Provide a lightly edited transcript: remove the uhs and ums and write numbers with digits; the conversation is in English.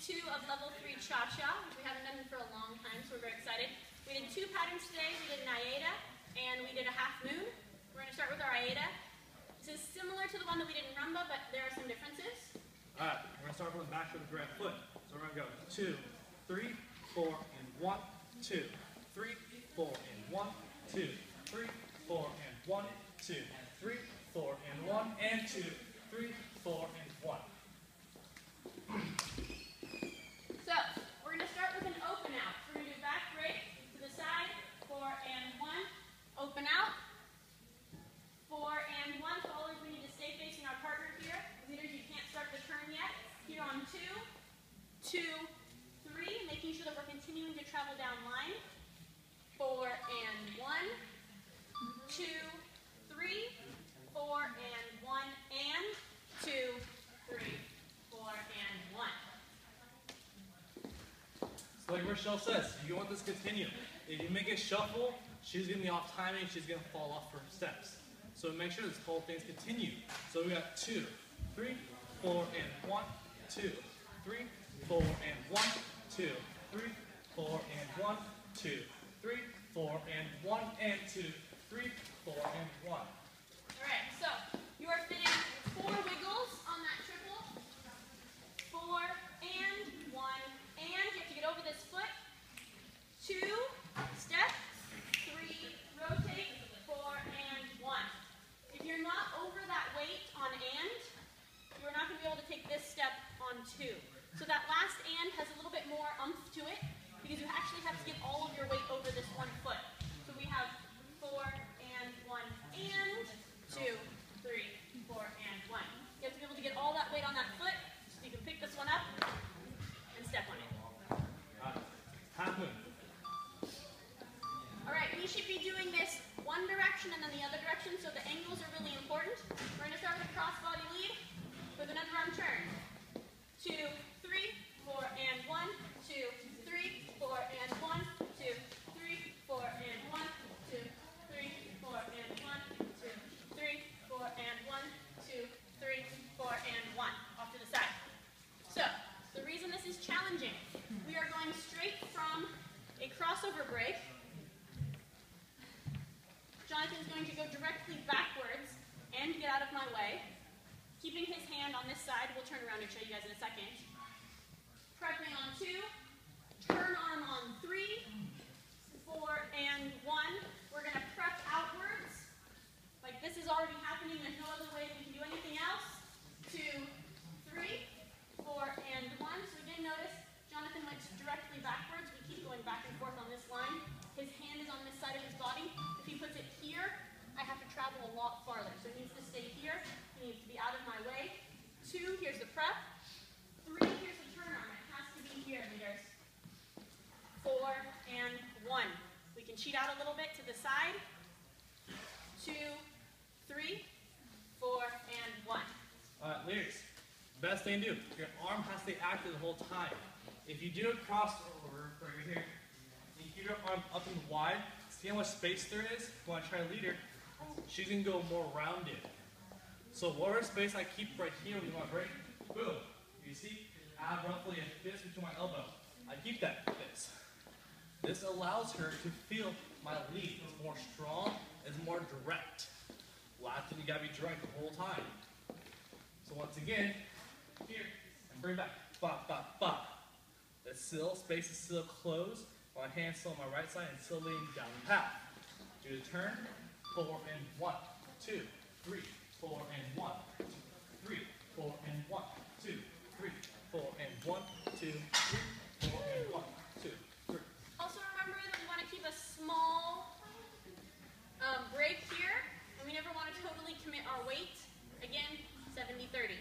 2 of level 3 cha-cha, which we haven't done for a long time, so we're very excited. We did 2 patterns today. We did an Aida, and we did a half moon. We're going to start with our Aida. This is similar to the one that we did in rumba, but there are some differences. All right, we're going to start from the back with the right foot. So we're going to go 2, 3, 4, and 1, 2, 3, 4, and 1, 2, 3, 4, and 1, 2, 3, 4, and 1, and 2, 3, 4, and 1. So, we're going to start with an open out. We're going to do back break to the side, 4 and 1, open out, 4 and 1. Followers, we need to stay facing our partner here. Leaders, you can't start the turn yet. Here on 2, 2, 3, making sure that we're continuing to travel down line. 4 and 1, 2, 3, 4 and 1, and 2, 3, 4 and 1. So like Rachelle says, you want this to continue. If you make it shuffle, she's going to be off timing, she's going to fall off her steps. So make sure this whole thing's continue. So we got 2, 3, 4 and 1, 2, 3, 4 and 1, 2, 3, 4 and 1, 2, 3, 4 and 1, and 2, 3, 4 and 1. Alright, so you are fitting 4 wiggles on that triple. 4 and 1, and you have to get over this foot. 2, step, 3, rotate, 4 and 1. If you're not over that weight on and, you're not going to be able to take this step on 2. So that last and has a little bit more oomph to it, because you actually have to get all of your weight over this one foot. So we have 4 and 1 and 2, 3, 4 and 1. You have to be able to get all that weight on that foot, so you can pick this one up and step on it. Half moon. Alright, we should be doing this one direction and then the other direction, so the angles are really important. We're going to start with a cross body lead with an underarm turn. 2, 3, 4 and 1, 2, 3, 4 and 1, 2, 3, 4 and 1, 2, 3, 4 and 1, 2, 3, 4 and 1, 2, 3, 4 and 1. Off to the side. So, the reason this is challenging, we are going straight from a crossover break. Jonathan's going to go directly backwards and get out of my way. Keeping his hand on this side, we'll turn around and show you guys in a second. Prepping on 2, turn arm on 3, 4 and 1. We're going to prep outwards. Like this is already happening, there's no other way we can do anything else. 2, 3, 4 and 1. So again, notice Jonathan went directly backwards. We keep going back and forth on this line. His hand is on this side of his body. If he puts it here, I have to travel a lot farther. So he needs to stay here. He needs to be out of my way. 2, here's the prep. 3, here's the turn arm. It has to be here, leaders. 4 and 1. We can cheat out a little bit to the side. 2, 3, 4 and 1. Leaders, best thing to do, your arm has to stay active the whole time. If you do a crossover right here, you keep your arm up and wide, see how much space there is? When I try to lead her, she's going to go more rounded. So whatever space I keep right here when you want to break, boom. You see, I have roughly a fist between my elbow. I keep that fist. This allows her to feel my lead. It's more strong, it's more direct. Last thing, you got to be direct the whole time. So once again, here, and bring back, bop, bop, bop. The space is still closed. My hand's still on my right side and still leaning down the path. Do the turn, 4 and 1, 2, 3, 4 and 1, 2, 3, 4 and 1, 2, 3, 4 and 1, 2, 3, 4 and 1, 2, 3. Also remember that we want to keep a small break here, and we never want to totally commit our weight. Again, 70-30.